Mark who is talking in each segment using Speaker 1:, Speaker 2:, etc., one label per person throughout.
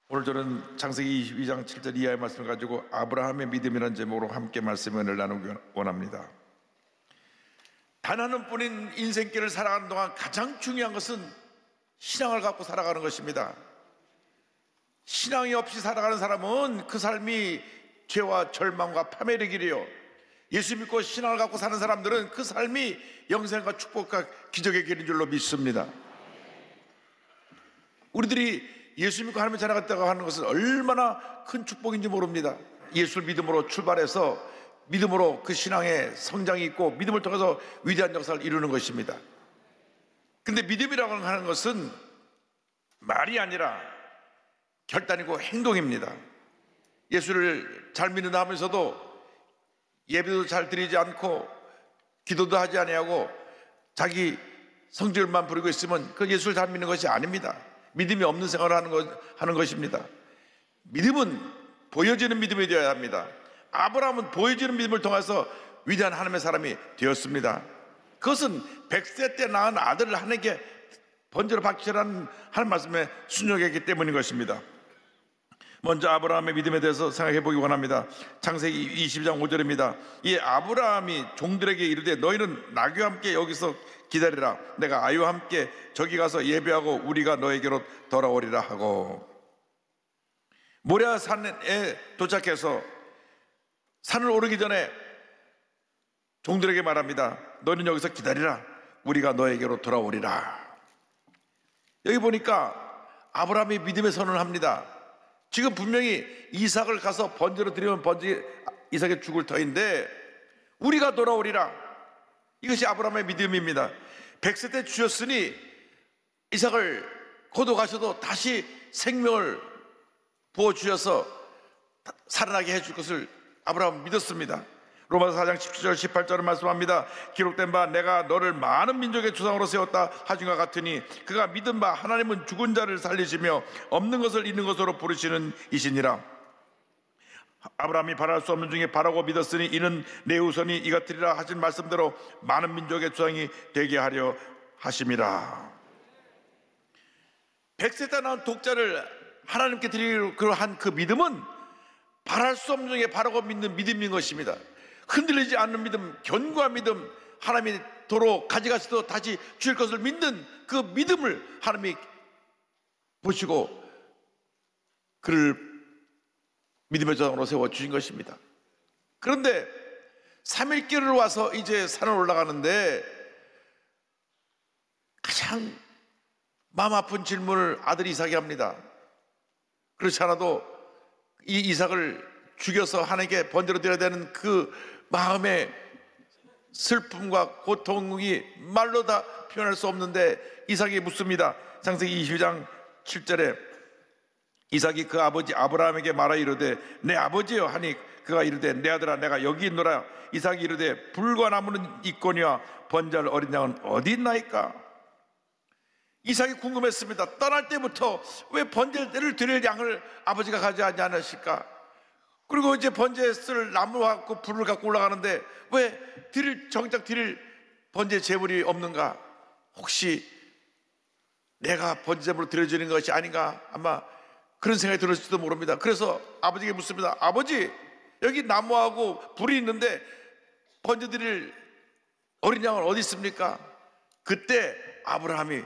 Speaker 1: 오늘 저는 창세기 22장 7절 이하의 말씀을 가지고 아브라함의 믿음이라는 제목으로 함께 말씀을 나누기 원합니다. 단 하나뿐인 인생길을 살아가는 동안 가장 중요한 것은 신앙을 갖고 살아가는 것입니다. 신앙이 없이 살아가는 사람은 그 삶이 죄와 절망과 파멸의 길이요, 예수 믿고 신앙을 갖고 사는 사람들은 그 삶이 영생과 축복과 기적의 길인 줄로 믿습니다. 우리들이 예수 믿고 하나님의 자녀가 되고 하는 것은 얼마나 큰 축복인지 모릅니다. 예수를 믿음으로 출발해서 믿음으로 그 신앙의 성장이 있고 믿음을 통해서 위대한 역사를 이루는 것입니다. 근데 믿음이라고 하는 것은 말이 아니라 결단이고 행동입니다. 예수를 잘 믿는다 하면서도 예배도 잘 드리지 않고 기도도 하지 아니하고 자기 성질만 부리고 있으면 그 예수를 잘 믿는 것이 아닙니다. 믿음이 없는 생활을 하는 것입니다. 믿음은 보여지는 믿음이 되어야 합니다. 아브라함은 보여지는 믿음을 통해서 위대한 하나님의 사람이 되었습니다. 그것은 100세 때 낳은 아들을 하나님께 번제로 바치라는 하나님 말씀에 순종했기 때문인 것입니다. 먼저 아브라함의 믿음에 대해서 생각해 보기 원합니다. 창세기 22장 5절입니다. 이 아브라함이 종들에게 이르되 너희는 나귀와 함께 여기서 기다리라. 내가 아이와 함께 저기 가서 예배하고 우리가 너에게로 돌아오리라 하고, 모리아 산에 도착해서 산을 오르기 전에 종들에게 말합니다. 너희는 여기서 기다리라. 우리가 너에게로 돌아오리라. 여기 보니까 아브라함이 믿음의 선언을 합니다. 지금 분명히 이삭을 가서 번제로 드리면 이삭의 죽을 터인데 우리가 돌아오리라. 이것이 아브라함의 믿음입니다. 100세 때 주셨으니 이삭을 거둬 가셔도 다시 생명을 부어주셔서 살아나게 해줄 것을 아브라함은 믿었습니다. 로마서 4장 17절 18절을 말씀합니다. 기록된 바 내가 너를 많은 민족의 조상으로 세웠다 하중과 같으니 그가 믿은 바 하나님은 죽은 자를 살리시며 없는 것을 있는 것으로 부르시는 이시니라. 아브라함이 바랄 수 없는 중에 바라고 믿었으니 이는 내 후손이 이같으리라 하신 말씀대로 많은 민족의 조상이 되게 하려 하심이라. 100세 때 낳은 독자를 하나님께 드리기로 한 그 믿음은 바랄 수 없는 중에 바라고 믿는 믿음인 것입니다. 흔들리지 않는 믿음, 견고한 믿음, 하나님이 도로 가져가셔도 다시 주실 것을 믿는 그 믿음을 하나님이 보시고 그를 믿음의 조상으로 세워주신 것입니다. 그런데 3일길을 와서 이제 산을 올라가는데 가장 마음 아픈 질문을 아들 이삭이 합니다. 그렇지 않아도 이 이삭을 죽여서 하나님께 번제로 드려야 되는 그 마음의 슬픔과 고통이 말로 다 표현할 수 없는데 이삭이 묻습니다. 창세기 22장 7절에 이삭이 그 아버지 아브라함에게 말하 이르되 내 아버지여 하니 그가 이르되 내 아들아 내가 여기 있노라. 이삭이 이르되 불과 나무는 있거니와 번제할 어린 양은 어디 있나이까. 이삭이 궁금했습니다. 떠날 때부터 왜 번제를 드릴 양을 아버지가 가져가지 않으실까. 그리고 이제 번제에 쓸 나무 갖고 불을 갖고 올라가는데 왜 정작 드릴 번제 제물이 없는가. 혹시 내가 번제 제물로 드려지는 것이 아닌가, 아마 그런 생각이 들었을지도 모릅니다. 그래서 아버지에게 묻습니다. 아버지, 여기 나무하고 불이 있는데 번제 드릴 어린 양은 어디 있습니까? 그때 아브라함이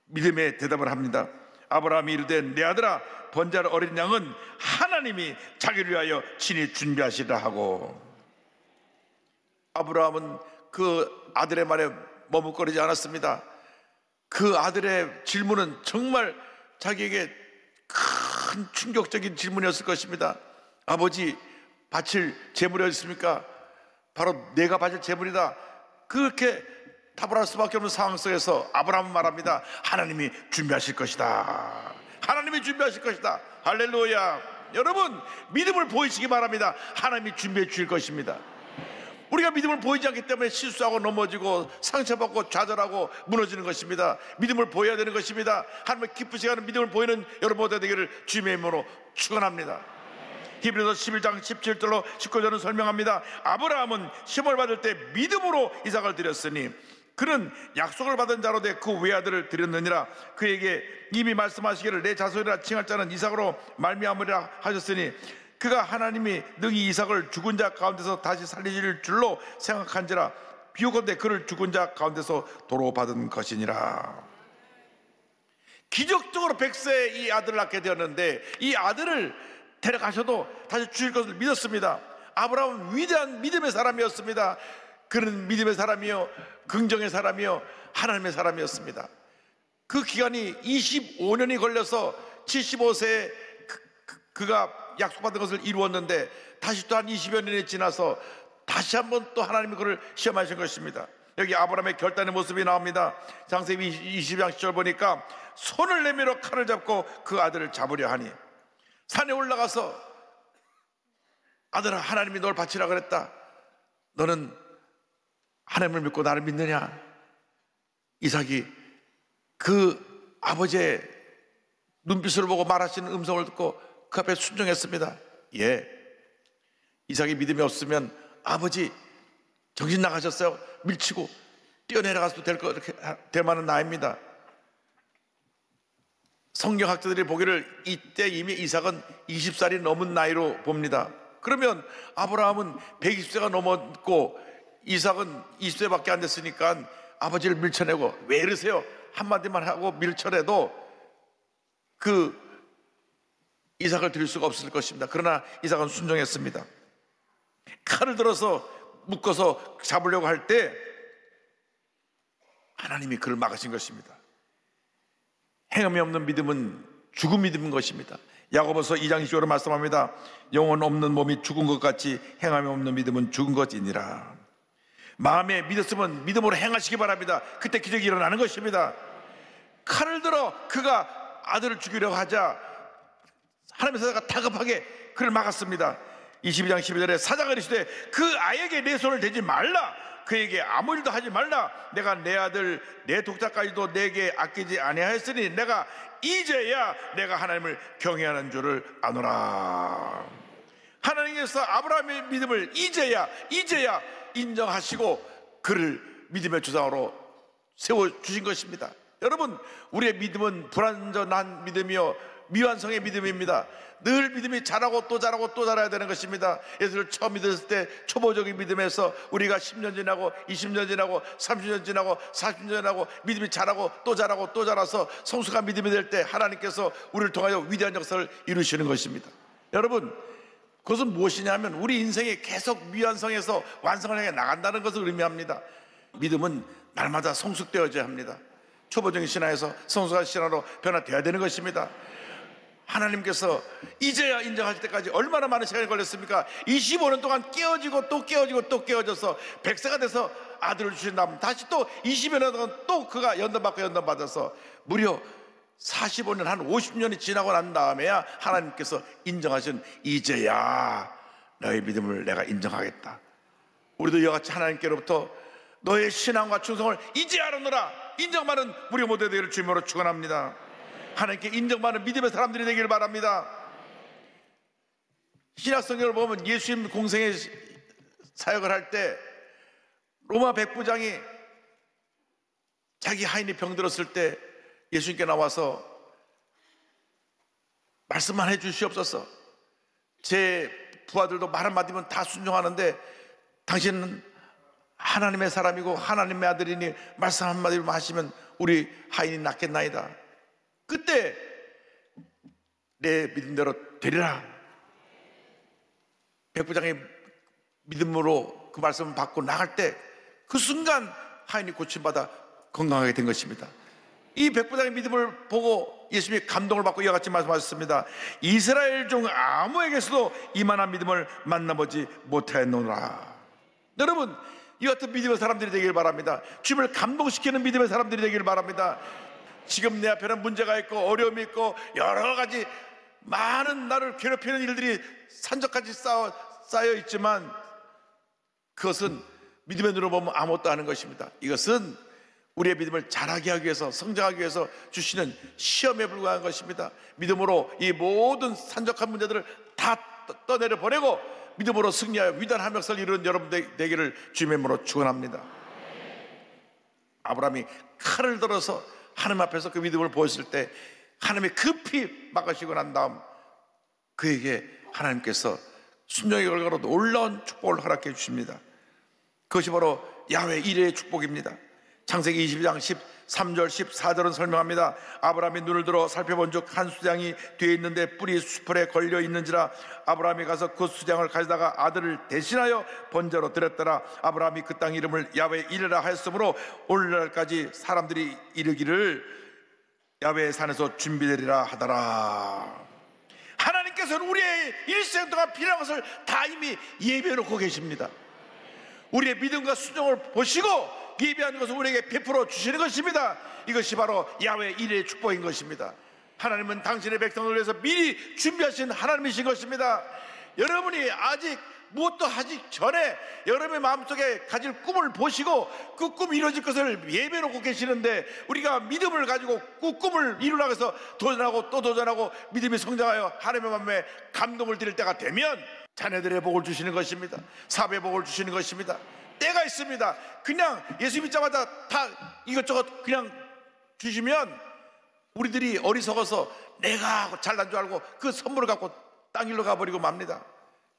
Speaker 1: 믿음의 대답을 합니다. 아브라함이 이르되 내 아들아 번제할 어린 양은 하나님이 자기를 위하여 친히 준비하시라 하고, 아브라함은 그 아들의 말에 머뭇거리지 않았습니다. 그 아들의 질문은 정말 자기에게 큰 충격적인 질문이었을 것입니다. 아버지, 바칠 제물이 어디 있습니까? 바로 내가 바칠 제물이다. 그렇게 답을 할 수밖에 없는 상황 속에서 아브라함은 말합니다. 하나님이 준비하실 것이다. 하나님이 준비하실 것이다. 할렐루야. 여러분, 믿음을 보이시기 바랍니다. 하나님이 준비해 주실 것입니다. 우리가 믿음을 보이지 않기 때문에 실수하고 넘어지고 상처받고 좌절하고 무너지는 것입니다. 믿음을 보여야 되는 것입니다. 하나님의 기쁘시게 하는 믿음을 보이는 여러분 모두가 되기를 주님의 이름으로 축원합니다. 히브리서 11장 17절로 19절은 설명합니다. 아브라함은 시험을 받을 때 믿음으로 이삭을 드렸으니 그는 약속을 받은 자로 돼 그 외아들을 드렸느니라. 그에게 이미 말씀하시기를 내 자손이라 칭할 자는 이삭으로 말미암으리라 하셨으니 그가 하나님이 능히 이삭을 죽은 자 가운데서 다시 살리실 줄로 생각한지라. 비유건대 그를 죽은 자 가운데서 도로 받은 것이니라. 기적적으로 100세에 이 아들을 낳게 되었는데 이 아들을 데려가셔도 다시 주실 것을 믿었습니다. 아브라함은 위대한 믿음의 사람이었습니다. 그는 믿음의 사람이요, 긍정의 사람이요, 하나님의 사람이었습니다. 그 기간이 25년이 걸려서 75세에 그가 약속받은 것을 이루었는데 다시 또 한 20여 년이 지나서 다시 한번 또 하나님이 그를 시험하신 것입니다. 여기 아브라함의 결단의 모습이 나옵니다. 창세기 20장 10절 보니까 손을 내밀어 칼을 잡고 그 아들을 잡으려 하니 산에 올라가서 아들아, 하나님이 널 바치라 그랬다. 너는 하나님을 믿고 나를 믿느냐? 이삭이 그 아버지의 눈빛을 보고 말하시는 음성을 듣고 그 앞에 순종했습니다. 예, 이삭이 믿음이 없으면 아버지 정신 나가셨어요. 밀치고 뛰어내려가서도 될 만한 나이입니다. 성경학자들이 보기를 이때 이미 이삭은 20살이 넘은 나이로 봅니다. 그러면 아브라함은 120세가 넘었고 이삭은 20세밖에 안 됐으니까 아버지를 밀쳐내고 왜 이러세요? 한마디만 하고 밀쳐내도 그 이삭을 드릴 수가 없을 것입니다. 그러나 이삭은 순종했습니다. 칼을 들어서 묶어서 잡으려고 할 때 하나님이 그를 막으신 것입니다. 행함이 없는 믿음은 죽은 믿음인 것입니다. 야고보서 2장 20절로 말씀합니다. 영혼 없는 몸이 죽은 것 같이 행함이 없는 믿음은 죽은 것이니라. 마음에 믿었으면 믿음으로 행하시기 바랍니다. 그때 기적이 일어나는 것입니다. 칼을 들어 그가 아들을 죽이려고 하자 하나님의 사자가 다급하게 그를 막았습니다. 22장 12절에 사자가 이르시되 그 아이에게 내 손을 대지 말라. 그에게 아무 일도 하지 말라. 내가 내 아들 내 독자까지도 내게 아끼지 아니하였으니 내가 이제야 내가 하나님을 경외하는 줄을 아노라. 하나님께서 아브라함의 믿음을 이제야 인정하시고 그를 믿음의 조상으로 세워주신 것입니다. 여러분, 우리의 믿음은 불완전한 믿음이요 미완성의 믿음입니다. 늘 믿음이 자라고 또 자라고 또 자라야 되는 것입니다. 예수를 처음 믿었을 때 초보적인 믿음에서 우리가 10년 지나고 20년 지나고 30년 지나고 40년 지나고 믿음이 자라고 또 자라고 또 자라서 성숙한 믿음이 될 때 하나님께서 우리를 통하여 위대한 역사를 이루시는 것입니다. 여러분, 그것은 무엇이냐면 우리 인생이 계속 미완성에서 완성을 향해 나간다는 것을 의미합니다. 믿음은 날마다 성숙되어져야 합니다. 초보적인 신앙에서 성숙한 신앙으로 변화되어야 되는 것입니다. 하나님께서 이제야 인정하실 때까지 얼마나 많은 시간이 걸렸습니까? 25년 동안 깨어지고 또 깨어지고 또 깨어져서 100세가 돼서 아들을 주신 다음 다시 또 20여 년 동안 또 그가 연단받고 연단받아서 무려 45년 한 50년이 지나고 난 다음에야 하나님께서 인정하신 이제야 너의 믿음을 내가 인정하겠다. 우리도 이와 같이 하나님께로부터 너의 신앙과 충성을 이제야 알았노라 인정받는 우리 모두의 되기를 주님으로 축원합니다. 하나님께 인정받는 믿음의 사람들이 되기를 바랍니다. 신약성경을 보면 예수님 공생의 사역을 할 때 로마 백부장이 자기 하인이 병들었을 때 예수님께 나와서 말씀만 해 주시옵소서. 제 부하들도 말 한마디면 다 순종하는데 당신은 하나님의 사람이고 하나님의 아들이니 말씀 한마디만 하시면 우리 하인이 낫겠나이다. 그때 내 믿음대로 되리라. 백부장의 믿음으로 그 말씀을 받고 나갈 때 그 순간 하인이 고침받아 건강하게 된 것입니다. 이 백부장의 믿음을 보고 예수님이 감동을 받고 이와 같이 말씀하셨습니다. 이스라엘 중 아무에게서도 이만한 믿음을 만나보지 못하였노라. 여러분, 이 같은 믿음의 사람들이 되길 바랍니다. 주님을 감동시키는 믿음의 사람들이 되길 바랍니다. 지금 내 앞에는 문제가 있고 어려움이 있고 여러 가지 많은 나를 괴롭히는 일들이 산적같이 쌓여 있지만 그것은 믿음의 눈으로 보면 아무것도 아닌 것입니다. 이것은 우리의 믿음을 자라게 하기 위해서 성장하기 위해서 주시는 시험에 불과한 것입니다. 믿음으로 이 모든 산적한 문제들을 다 떠내려 보내고 믿음으로 승리하여 위대한 함역사를 이루는 여러분 되기를 주님의 이름으로 축원합니다. 아브라함이 칼을 들어서 하나님 앞에서 그 믿음을 보였을 때 하나님이 급히 막으시고 난 다음 그에게 하나님께서 순종의 결과로 놀라운 축복을 허락해 주십니다. 그것이 바로 야훼 이레의 축복입니다. 창세기 22장 13절 14절은 설명합니다. 아브라함이 눈을 들어 살펴본즉 한 수장이 뒤에 있는데 뿔이 수풀에 걸려 있는지라 아브라함이 가서 그 수장을 가져다가 아들을 대신하여 번제로 드렸더라. 아브라함이 그 땅 이름을 야훼 이레라 하였으므로 오늘날까지 사람들이 이르기를 야훼의 산에서 준비되리라 하더라. 하나님께서는 우리의 일생 동안 필요한 것을 다 이미 예비해 놓고 계십니다. 우리의 믿음과 순종을 보시고 예비한 것을 우리에게 베풀어 주시는 것입니다. 이것이 바로 야훼 이레의 축복인 것입니다. 하나님은 당신의 백성을 위해서 미리 준비하신 하나님이신 것입니다. 여러분이 아직 무엇도 하기 전에 여러분의 마음속에 가질 꿈을 보시고 그 꿈이 이루어질 것을 예배해 놓고 계시는데, 우리가 믿음을 가지고 그 꿈을 이루려고 해서 도전하고 또 도전하고 믿음이 성장하여 하나님의 마음에 감동을 드릴 때가 되면 자녀들의 복을 주시는 것입니다. 사업의 복을 주시는 것입니다. 때가 있습니다. 그냥 예수 믿자마자 다 이것저것 그냥 주시면 우리들이 어리석어서 내가 잘난 줄 알고 그 선물을 갖고 땅 일로 가버리고 맙니다.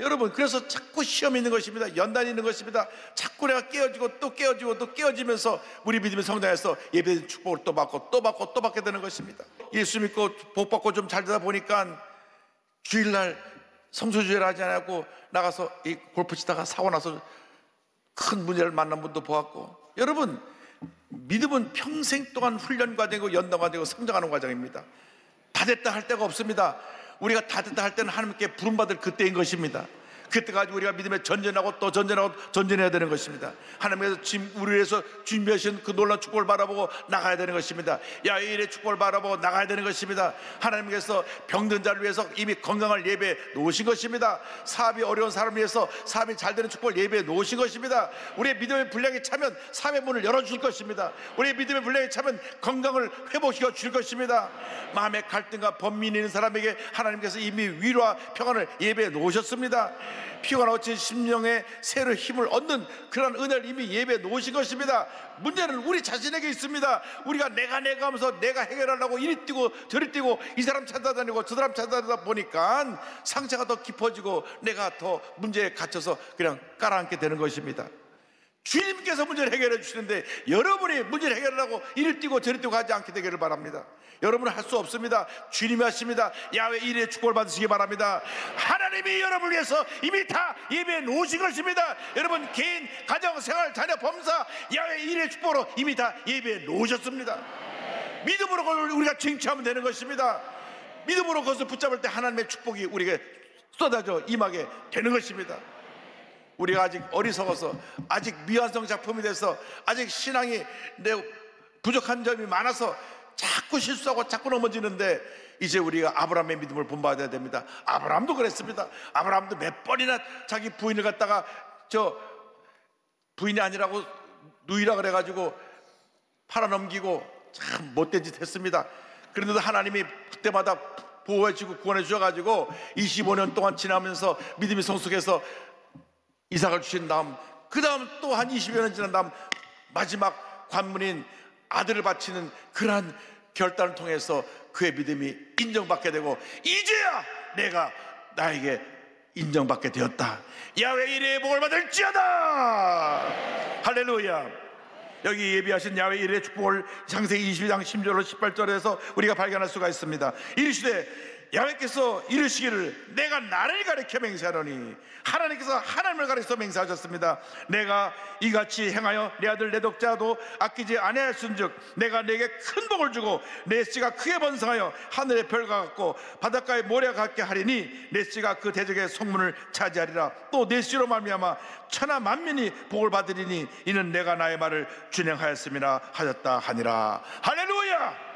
Speaker 1: 여러분, 그래서 자꾸 시험이 있는 것입니다. 연단이 있는 것입니다. 자꾸 내가 깨어지고 또 깨어지고 또 깨어지면서 우리 믿음이 성장해서 예배의 축복을 또 받고 또 받고 또 받게 되는 것입니다. 예수 믿고 복 받고 좀 잘 되다 보니까 주일날 성소주의를 하지 않고 나가서 이 골프 치다가 사고 나서 큰 문제를 만난 분도 보았고, 여러분, 믿음은 평생 동안 훈련 과정이고 연단 과정이고 성장하는 과정입니다. 다 됐다 할 때가 없습니다. 우리가 다 됐다 할 때는 하나님께 부름받을 그때인 것입니다. 그때까지 우리가 믿음에 전전하고 또 전전하고 전전해야 되는 것입니다. 하나님께서 우리를 위해서 준비하신 그 놀라운 축복을 바라보고 나가야 되는 것입니다. 야훼 이레의 축복을 바라보고 나가야 되는 것입니다. 하나님께서 병든 자를 위해서 이미 건강을 예배해 놓으신 것입니다. 사업이 어려운 사람을 위해서 사업이 잘 되는 축복을 예배해 놓으신 것입니다. 우리의 믿음의 분량이 차면 사업의 문을 열어줄 것입니다. 우리의 믿음의 분량이 차면 건강을 회복시켜 줄 것입니다. 마음의 갈등과 번민이 있는 사람에게 하나님께서 이미 위로와 평안을 예배해 놓으셨습니다. 피가 나오친 심령에 새로 힘을 얻는 그런 은혜를 이미 예배해 놓으신 것입니다. 문제는 우리 자신에게 있습니다. 우리가 내가 하면서 내가 해결하려고 이리 뛰고 저리 뛰고 이 사람 찾아다니고 저 사람 찾아다니다 보니까 상처가 더 깊어지고 내가 더 문제에 갇혀서 그냥 깔아앉게 되는 것입니다. 주님께서 문제를 해결해 주시는데 여러분이 문제를 해결하려고 이리 뛰고 저리 뛰고 하지 않게 되기를 바랍니다. 여러분은 할 수 없습니다. 주님이 하십니다. 야훼 이레의 축복을 받으시기 바랍니다. 하나님이 여러분을 위해서 이미 다 예배해 놓으신 것입니다. 여러분 개인, 가정, 생활, 자녀, 범사 야훼 이레의 축복으로 이미 다 예배해 놓으셨습니다. 믿음으로 그걸 우리가 쟁취하면 되는 것입니다. 믿음으로 그것을 붙잡을 때 하나님의 축복이 우리에게 쏟아져 임하게 되는 것입니다. 우리가 아직 어리석어서 아직 미완성 작품이 돼서 아직 신앙이 부족한 점이 많아서 자꾸 실수하고 자꾸 넘어지는데, 이제 우리가 아브라함의 믿음을 본받아야 됩니다. 아브라함도 그랬습니다. 아브라함도 몇 번이나 자기 부인을 갖다가 저 부인이 아니라고 누이라 그래가지고 팔아넘기고 참 못된 짓 했습니다. 그런데도 하나님이 그때마다 보호해주고 구원해 주셔가지고 25년 동안 지나면서 믿음이 성숙해서 이삭을 주신 다음, 그 다음 또 한 20여 년 지난 다음 마지막 관문인 아들을 바치는 그러한 결단을 통해서 그의 믿음이 인정받게 되고, 이제야 내가 나에게 인정받게 되었다. 야훼 이레의 복을 받을지어다. 할렐루야. 여기 예비하신 야훼 이레의 축복을 창세기 22장 10절로 18절에서 우리가 발견할 수가 있습니다. 이르시되 야훼께서 이르시기를 내가 나를 가리켜 맹세하노니, 하나님께서 하나님을 가리켜 맹세하셨습니다. 내가 이같이 행하여 내 아들 내 독자도 아끼지 아니하였은즉 내가 내게 큰 복을 주고 내 씨가 크게 번성하여 하늘의 별과 같고 바닷가의 모래와 같게 하리니 내 씨가 그 대적의 성문을 차지하리라. 또 내 씨로 말미암아 천하 만민이 복을 받으리니 이는 내가 나의 말을 준행하였음이라 하였다 하니라. 할렐루야.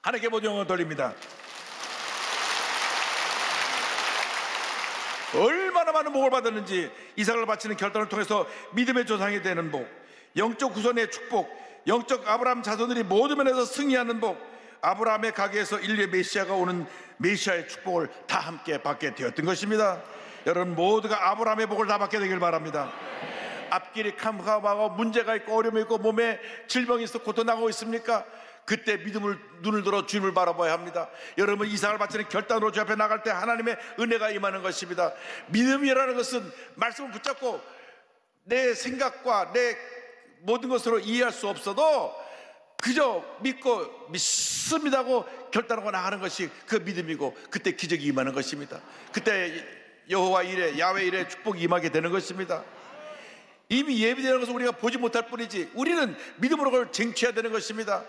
Speaker 1: 하나님께 모든 영광을 돌립니다. 얼마나 많은 복을 받았는지, 이삭을 바치는 결단을 통해서 믿음의 조상이 되는 복, 영적 후손의 축복, 영적 아브라함 자손들이 모든 면에서 승리하는 복, 아브라함의 가게에서 인류의 메시아가 오는 메시아의 축복을 다 함께 받게 되었던 것입니다. 여러분 모두가 아브라함의 복을 다 받게 되길 바랍니다. 앞길이 캄캄하고 문제가 있고 어려움이 있고 몸에 질병이 있어 고통당하고 있습니까? 그때 눈을 들어 주님을 바라봐야 합니다. 여러분, 이삭을 바치는 결단으로 주 앞에 나갈 때 하나님의 은혜가 임하는 것입니다. 믿음이라는 것은 말씀을 붙잡고 내 생각과 내 모든 것으로 이해할 수 없어도 그저 믿고 믿습니다고 결단하고 나가는 것이 그 믿음이고, 그때 기적이 임하는 것입니다. 그때 여호와 일에, 야훼 일에 축복이 임하게 되는 것입니다. 이미 예비되는 것을 우리가 보지 못할 뿐이지 우리는 믿음으로 그걸 쟁취해야 되는 것입니다.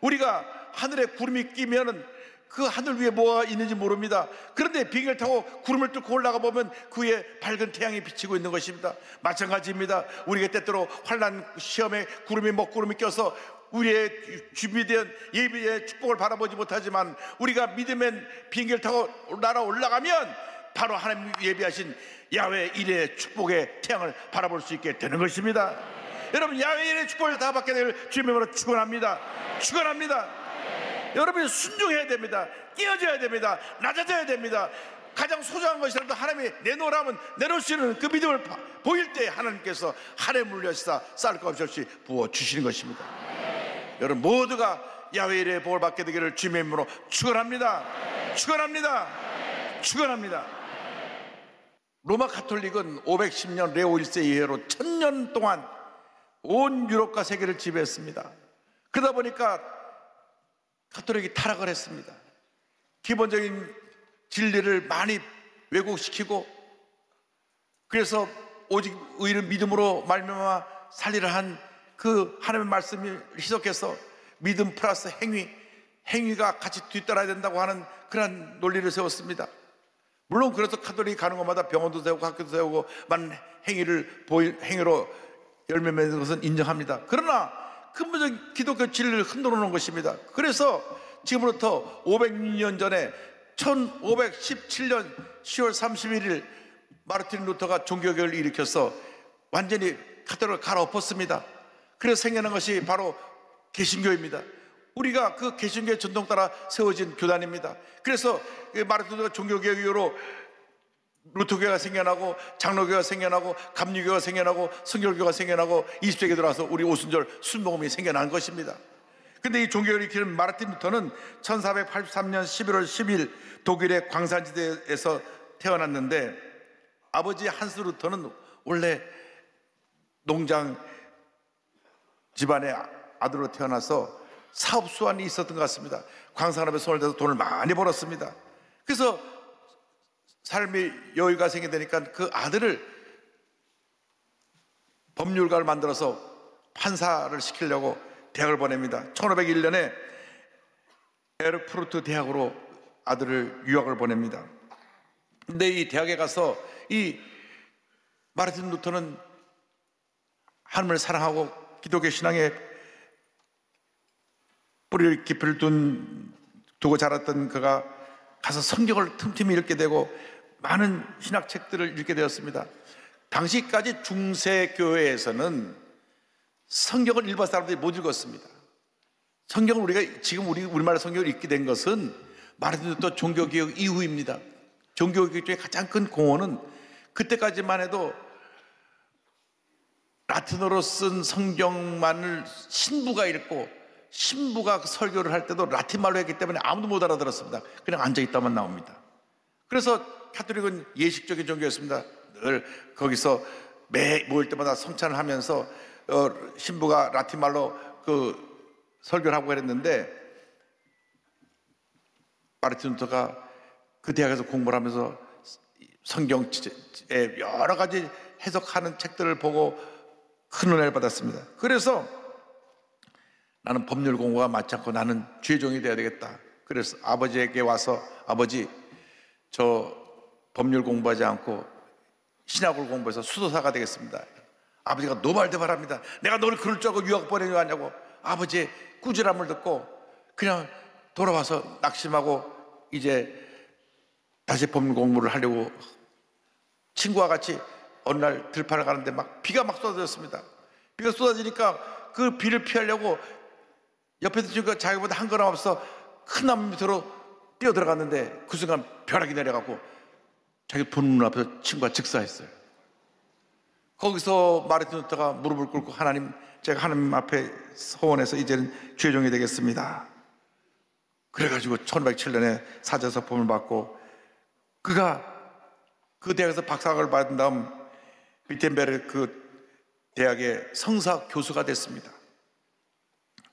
Speaker 1: 우리가 하늘에 구름이 끼면은 그 하늘 위에 뭐가 있는지 모릅니다. 그런데 비행기를 타고 구름을 뚫고 올라가 보면 그 위에 밝은 태양이 비치고 있는 것입니다. 마찬가지입니다. 우리가 때때로 환난 시험에 구름이 먹구름이 껴서 우리의 준비된 예비의 축복을 바라보지 못하지만, 우리가 믿음의 비행기를 타고 날아 올라가면 바로 하나님 예비하신 야훼 일의 축복의 태양을 바라볼 수 있게 되는 것입니다. 여러분, 야훼 일의 축복을 다 받게 될 주님의 이름으로 축원합니다. 축원합니다. 여러분이 순종해야 됩니다. 깨어져야 됩니다. 낮아져야 됩니다. 가장 소중한 것이라도 하나님이 내놓으라면 내놓을 수 있는 그 믿음을 보일 때 하나님께서 하늘에 물려시사 쌀 것 없이 부어주시는 것입니다. 여러분 모두가 야훼 일의 복을 받게 되기를 주님의 이름으로 축원합니다. 축원합니다. 축원합니다. 로마 가톨릭은 510년 레오 1세 이후로 1000년 동안 온 유럽과 세계를 지배했습니다. 그러다 보니까 가톨릭이 타락을 했습니다. 기본적인 진리를 많이 왜곡시키고, 그래서 오직 의를 믿음으로 말미암아 살리라 한 그 하나님의 말씀을 희석해서 믿음 플러스 행위가 같이 뒤따라야 된다고 하는 그런 논리를 세웠습니다. 물론 그래서 가톨릭이 가는 곳마다 병원도 세우고 학교도 세우고 많은 행위로 열매 맺는 것은 인정합니다. 그러나 근본적인 기독교 진리를 흔들어 놓은 것입니다. 그래서 지금부터 500년 전에 1517년 10월 31일 마르틴 루터가 종교개혁을 일으켜서 완전히 가톨릭을 갈아엎었습니다. 그래서 생겨난 것이 바로 개신교입니다. 우리가 그 개신교의 전통 따라 세워진 교단입니다. 그래서 마르틴 루터가 종교개혁 이후로 루터교가 생겨나고 장로교가 생겨나고 감리교가 생겨나고 성결교가 생겨나고 20세기에 들어와서 우리 오순절 순복음이 생겨난 것입니다. 근데 이 종교를 일으키는 마르틴 루터는 1483년 11월 10일 독일의 광산지대에서 태어났는데, 아버지 한스 루터는 원래 농장 집안의 아들로 태어나서 사업 수완이 있었던 것 같습니다. 광산업에 손을 대서 돈을 많이 벌었습니다. 그래서 삶의 여유가 생기게 되니까 그 아들을 법률가를 만들어서 판사를 시키려고 대학을 보냅니다. 1501년에 에르푸르트 대학으로 아들을 유학을 보냅니다. 근데 이 대학에 가서 이 마르틴 루터는 하나님을 사랑하고 기독교 신앙에 뿌리를 깊이를 두고 자랐던 그가 가서 성경을 틈틈이 읽게 되고 많은 신학책들을 읽게 되었습니다. 당시까지 중세교회에서는 성경을 일반 사람들이 못 읽었습니다. 성경을 우리가 지금 우리말로 성경을 읽게 된 것은 마르틴 루터 종교개혁 이후입니다. 종교개혁 중에 가장 큰 공헌은 그때까지만 해도 라틴어로 쓴 성경만을 신부가 읽고, 신부가 설교를 할 때도 라틴말로 했기 때문에 아무도 못 알아들었습니다. 그냥 앉아있다만 나옵니다. 그래서 가톨릭은 예식적인 종교였습니다. 늘 거기서 매 모일 때마다 성찬을 하면서 신부가 라틴말로 그 설교를 하고 그랬는데, 마르틴 루터가 그 대학에서 공부를 하면서 성경의 여러 가지 해석하는 책들을 보고 큰 은혜를 받았습니다. 그래서 나는 법률 공부가 맞지 않고 나는 주의 종이 되어야 되겠다. 그래서 아버지에게 와서, 아버지, 저 법률 공부하지 않고 신학을 공부해서 수도사가 되겠습니다. 아버지가 노발대발합니다. 내가 너를 그럴 줄 알고 유학 보내냐고. 아버지의 꾸지람을 듣고 그냥 돌아와서 낙심하고 이제 다시 법률 공부를 하려고 친구와 같이 어느 날 들판을 가는데 비가 막 쏟아졌습니다. 비가 쏟아지니까 그 비를 피하려고 옆에 있는 친구가 자기보다 한 걸음 앞서 큰 나무 밑으로 뛰어 들어갔는데, 그 순간 벼락이 내려가고 자기 보는 눈 앞에서 친구가 즉사했어요. 거기서 마르틴 루터가 무릎을 꿇고 하나님, 제가 하나님 앞에 서원해서 이제는 죄종이 되겠습니다. 그래가지고 1507년에 사제서품을 받고 그가 그 대학에서 박사학위를 받은 다음 비텐베르 그 대학의 성사 교수가 됐습니다.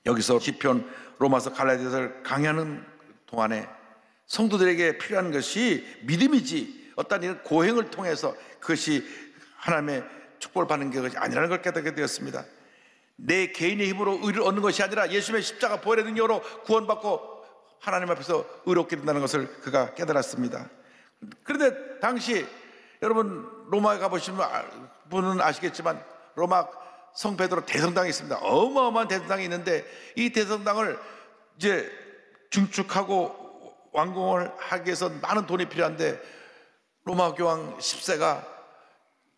Speaker 1: 여기서 시편, 로마서, 갈라디아서를 강의하는 동안에 성도들에게 필요한 것이 믿음이지 어떤 이런 고행을 통해서 그것이 하나님의 축복을 받는 것이 아니라는 걸 깨닫게 되었습니다. 내 개인의 힘으로 의를 얻는 것이 아니라 예수님의 십자가 보혈의 능력으로 구원받고 하나님 앞에서 의롭게 된다는 것을 그가 깨달았습니다. 그런데 당시 여러분 로마에 가보시면 분은 아시겠지만 로마 성 베드로 대성당이 있습니다. 어마어마한 대성당이 있는데 이 대성당을 이제 증축하고 완공을 하기 위해서 많은 돈이 필요한데 로마 교황 10세가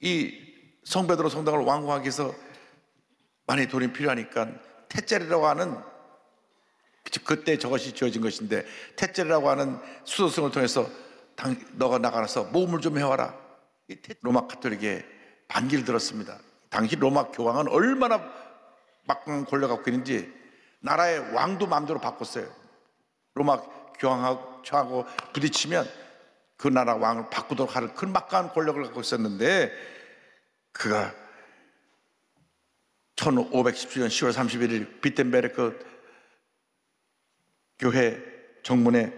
Speaker 1: 이 성 베드로 성당을 완공하기 위해서 많이 돈이 필요하니까 테젤이라고 하는, 그때 저것이 지어진 것인데 테젤이라고 하는 수도승을 통해서 너가 나가서 모금을 좀 해와라. 로마 카톨릭의 반기를 들었습니다. 당시 로마 교황은 얼마나 막강한 권력을 갖고 있는지 나라의 왕도 마음대로 바꿨어요. 로마 교황하고 부딪히면 그 나라 왕을 바꾸도록 하는 큰 막강한 권력을 갖고 있었는데 그가 1517년 10월 31일 비텐베르크 교회 정문에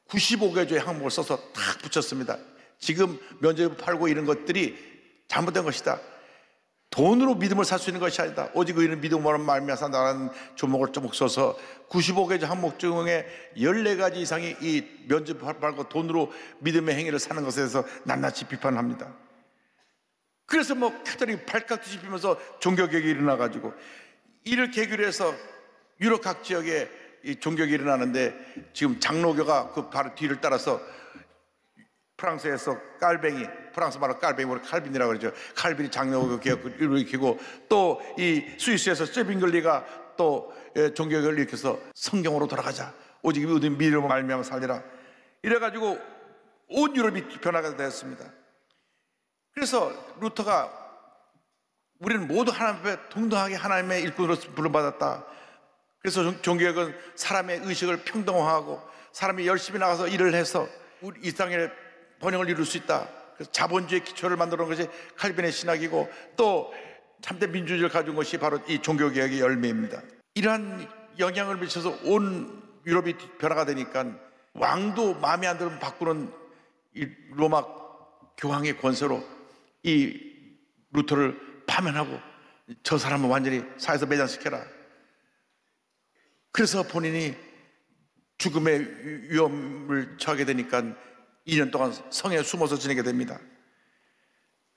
Speaker 1: 95개조의 항목을 써서 탁 붙였습니다. 지금 면죄부 팔고 이런 것들이 잘못된 것이다. 돈으로 믿음을 살 수 있는 것이 아니다. 오직 의인은 믿음으로 말미암아 산다는 조목을 좀 써서 95개조 항목 중에 14가지 이상이 이 면죄부 팔고 돈으로 믿음의 행위를 사는 것에 대해서 낱낱이 비판합니다. 그래서 카톨릭이 발칵 뒤집히면서 종교개혁이 일어나가지고 이를 계기로 해서 유럽 각 지역에 이 종교개혁이 일어나는데 지금 장로교가 그 바로 뒤를 따라서 프랑스에서 깔뱅이, 프랑스 말로 깔뱅이, 칼빈이라고 그러죠. 칼빈이 장로교 개혁을 일으키고 또 이 스위스에서 세빙글리가 또 종교개혁을 일으켜서 성경으로 돌아가자. 오직 믿음으로 말미암아 살리라. 이래가지고 온 유럽이 변화가 되었습니다. 그래서 루터가 우리는 모두 하나님 앞에 동등하게 하나님의 일꾼으로 부름받았다. 그래서 종교개혁은 사람의 의식을 평등화하고 사람이 열심히 나가서 일을 해서 우리 이 땅의 번영을 이룰 수 있다. 그래서 자본주의 기초를 만들어 놓은 것이 칼빈의 신학이고 또 참된 민주주의를 가진 것이 바로 이 종교개혁의 열매입니다. 이러한 영향을 미쳐서 온 유럽이 변화가 되니까 왕도 마음에 안 들면 바꾸는 이 로마 교황의 권세로 이 루터를 파면하고 저 사람은 완전히 사회에서 매장시켜라. 그래서 본인이 죽음의 위험을 처하게 되니까 2년 동안 성에 숨어서 지내게 됩니다.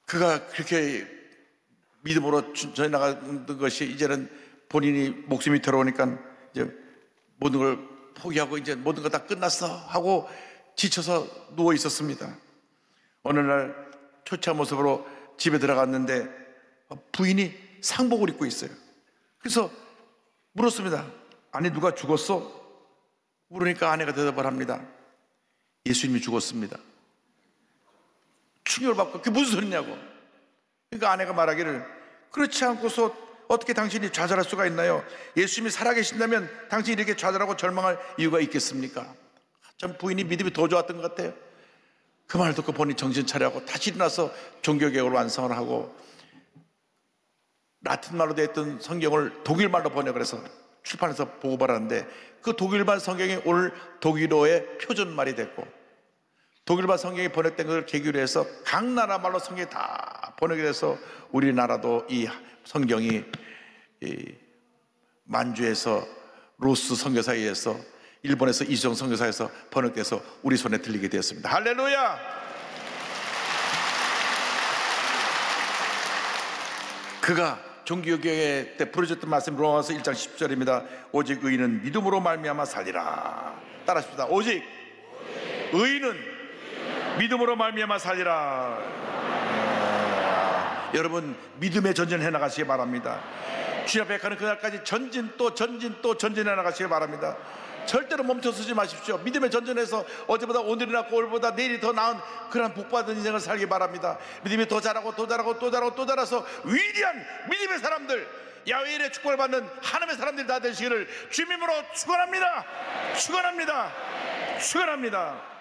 Speaker 1: 그가 그렇게 믿음으로 전해 나가는 것이 이제는 본인이 목숨이 들어오니까 이제 모든 걸 포기하고 이제 모든 거 다 끝났어 하고 지쳐서 누워 있었습니다. 어느 날 초췌한 모습으로 집에 들어갔는데 부인이 상복을 입고 있어요. 그래서 물었습니다. 아니 누가 죽었어? 물으니까 아내가 대답을 합니다. 예수님이 죽었습니다. 충격을 받고 그게 무슨 소리냐고. 그러니까 아내가 말하기를 그렇지 않고서 어떻게 당신이 좌절할 수가 있나요? 예수님이 살아계신다면 당신이 이렇게 좌절하고 절망할 이유가 있겠습니까? 전 부인이 믿음이 더 좋았던 것 같아요. 그 말 듣고 본인이 정신 차려하고 다시 일어나서 종교개혁을 완성을 하고 라틴 말로 되어 있던 성경을 독일말로 번역을 해서 출판해서 보고받았는데 그 독일말 성경이 오늘 독일어의 표준말이 됐고 독일말 성경이 번역된 것을 계기로 해서 각 나라 말로 성경이 다 번역이 돼서 우리나라도 이 성경이 만주에서 로스 선교사에 의해서 일본에서 이수정 선교사에서 번역돼서 우리 손에 들리게 되었습니다. 할렐루야! 그가 종교개혁 때 부르셨던 말씀 로마서 1장 10절입니다. 오직 의인은 믿음으로 말미암아 살리라. 따라하십시다. 오직 의인은 믿음으로 말미암아 살리라. 여러분 믿음의 전진해 나가시기 바랍니다. 주님 앞에 가는 그날까지 전진 또 전진 또 전진해 나가시기 바랍니다. 절대로 멈춰서지 마십시오. 믿음의 전전에서 어제보다 오늘이 낫고 오늘보다 내일이 더 나은 그런 복받은 인생을 살기 바랍니다. 믿음이 더 자라고 또 자라고 또 자라고 또 자라서 위대한 믿음의 사람들, 야훼 일의 축복을 받는 하나님의 사람들이 다 되시기를 주님으로 축원합니다. 축원합니다. 축원합니다.